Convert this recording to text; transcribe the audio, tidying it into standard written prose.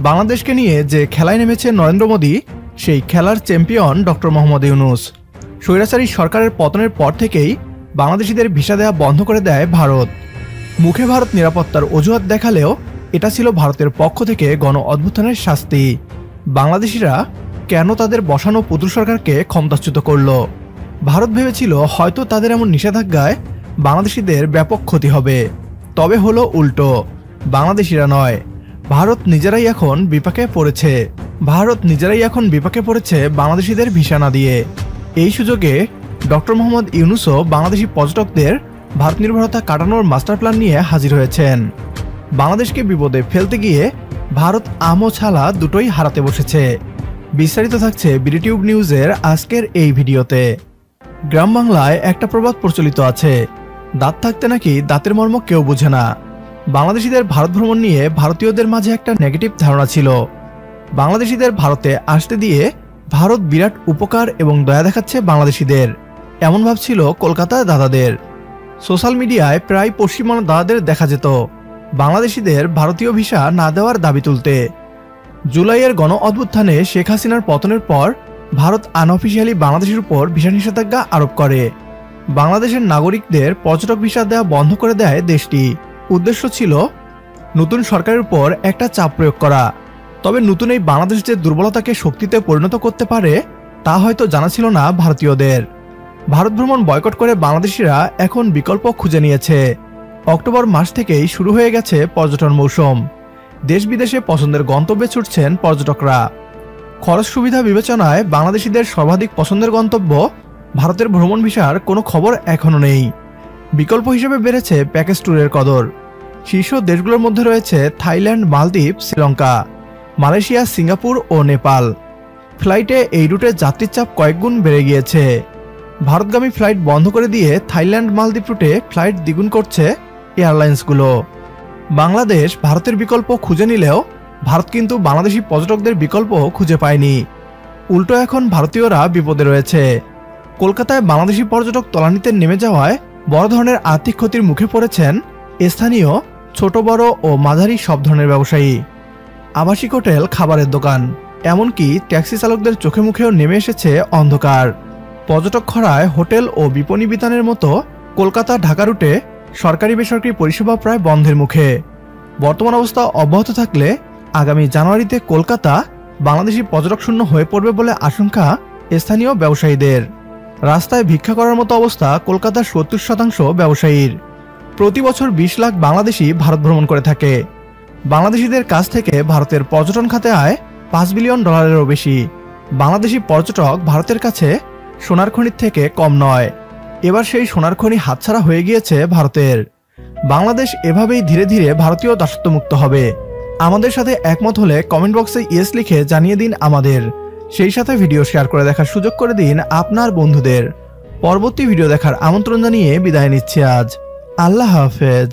বাংলাদেশকে নিয়ে যে খেলায় নেমেছে নরেন্দ্র মোদী, সেই খেলার চ্যাম্পিয়ন ডক্টর মোহাম্মদ ইউনূস। স্বৈরাচারী সরকারের পতনের পর থেকেই বাংলাদেশিদের ভিসা দেওয়া বন্ধ করে দেয় ভারত। মুখে ভারত নিরাপত্তার অজুহাত দেখালেও এটা ছিল ভারতের পক্ষ থেকে গণ অভ্যুত্থানের শাস্তি। বাংলাদেশিরা কেন তাদের বসানো পুতুল সরকারকে ক্ষমতাচ্যুত করল? ভারত ভেবেছিল হয়তো তাদের এমন নিষেধাজ্ঞায় বাংলাদেশিদের ব্যাপক ক্ষতি হবে, তবে হলো উল্টো। বাংলাদেশিরা নয়, ভারত নিজেরাই এখন বিপাকে পড়েছে বাংলাদেশিদের ভিসা না দিয়ে। এই সুযোগে ডক্টর মোহাম্মদ ইউনূসও বাংলাদেশি পর্যটকদের ভারত নির্ভরতা কাটানোর মাস্টার প্ল্যান নিয়ে হাজির হয়েছেন। বাংলাদেশকে বিপদে ফেলতে গিয়ে ভারত আম ও ছালা দুটোই হারাতে বসেছে। বিস্তারিত থাকছে বিডিটিউব নিউজের আজকের এই ভিডিওতে। গ্রাম বাংলায় একটা প্রবাদ প্রচলিত আছে, দাঁত থাকতে নাকি দাঁতের মর্ম কেউ বোঝে না। বাংলাদেশিদের ভারত ভ্রমণ নিয়ে ভারতীয়দের মাঝে একটা নেগেটিভ ধারণা ছিল। বাংলাদেশিদের ভারতে আসতে দিয়ে ভারত বিরাট উপকার এবং দয়া দেখাচ্ছে বাংলাদেশিদের, এমন ভাবছিল কলকাতার দাদাদের। সোশ্যাল মিডিয়ায় প্রায় পশ্চিমবঙ্গ দাদাদের দেখা যেত বাংলাদেশিদের ভারতীয় ভিসা না দেওয়ার দাবি তুলতে। জুলাইয়ের গণ অভ্যুত্থানে শেখ হাসিনার পতনের পর ভারত আনঅফিসিয়ালি বাংলাদেশের উপর ভিসা নিষেধাজ্ঞা আরোপ করে। বাংলাদেশের নাগরিকদের পর্যটক ভিসা দেওয়া বন্ধ করে দেয় দেশটি। উদ্দেশ্য ছিল নতুন সরকারের উপর একটা চাপ প্রয়োগ করা। তবে নতুন এই বাংলাদেশ যে দুর্বলতাকে শক্তিতে পরিণত করতে পারে তা হয়তো জানা ছিল না ভারতীয়দের। ভারত ভ্রমণ বয়কট করে বাংলাদেশিরা এখন বিকল্প খুঁজে নিয়েছে। অক্টোবর মাস থেকেই শুরু হয়ে গেছে পর্যটন মৌসুম। দেশ বিদেশে পছন্দের গন্তব্যে ছুটছেন পর্যটকরা। খরচ সুবিধা বিবেচনায় বাংলাদেশিদের সর্বাধিক পছন্দের গন্তব্য ভারতের ভ্রমণ ভিসার কোনো খবর এখনও নেই। বিকল্প হিসেবে বেড়েছে প্যাকেজ ট্যুরের কদর। শীর্ষ দেশগুলোর মধ্যে রয়েছে থাইল্যান্ড, মালদ্বীপ, শ্রীলঙ্কা, মালয়েশিয়া, সিঙ্গাপুর ও নেপাল। ফ্লাইটে এই রুটে যাত্রীর চাপ কয়েকগুণ বেড়ে গিয়েছে। ভারতগামী ফ্লাইট বন্ধ করে দিয়ে থাইল্যান্ড, মালদ্বীপ রুটে ফ্লাইট দ্বিগুণ করছে এয়ারলাইন্সগুলো। বাংলাদেশ ভারতের বিকল্প খুঁজে নিলেও ভারত কিন্তু বাংলাদেশি পর্যটকদের বিকল্প খুঁজে পায়নি। উল্টো এখন ভারতীয়রা বিপদে রয়েছে। কলকাতায় বাংলাদেশি পর্যটক তলানিতে নেমে যাওয়ায় বড় ধরনের আর্থিক ক্ষতির মুখে পড়েছেন স্থানীয় ছোট বড় ও মাঝারি সব ধরনের ব্যবসায়ী। আবাসিক হোটেল, খাবারের দোকান, এমনকি ট্যাক্সি চালকদের চোখে মুখেও নেমে এসেছে অন্ধকার। পর্যটক খরায় হোটেল ও বিপণী বিতানের মতো কলকাতা ঢাকা রুটে সরকারি বেসরকারি পরিষেবা প্রায় বন্ধের মুখে। বর্তমান অবস্থা অব্যাহত থাকলে আগামী জানুয়ারিতে কলকাতা বাংলাদেশি পর্যটক শূন্য হয়ে পড়বে বলে আশঙ্কা স্থানীয় ব্যবসায়ীদের। রাস্তায় ভিক্ষা করার মতো অবস্থা কলকাতার 70% ব্যবসায়ীর। প্রতি বছর 20 লাখ বাংলাদেশি ভারত ভ্রমণ করে থাকে। বাংলাদেশিদের কাছ থেকে ভারতের পর্যটন খাতে আয় $5 বিলিয়ন বেশি। বাংলাদেশি পর্যটক ভারতের কাছে সোনার খনির থেকে কম নয়। এবার সেই সোনার খনি হাতছাড়া হয়ে গিয়েছে ভারতের। বাংলাদেশ এভাবেই ধীরে ধীরে ভারতীয় দাসত্বমুক্ত হবে। আমাদের সাথে একমত হলে কমেন্ট বক্সে ইয়েস লিখে জানিয়ে দিন আমাদের। সেই সাথে ভিডিও শেয়ার করে দেখার সুযোগ করে দিন আপনার বন্ধুদের। পরবর্তী ভিডিও দেখার আমন্ত্রণ জানিয়ে বিদায় নিচ্ছি আজ। আল্লাহ হাফেজ।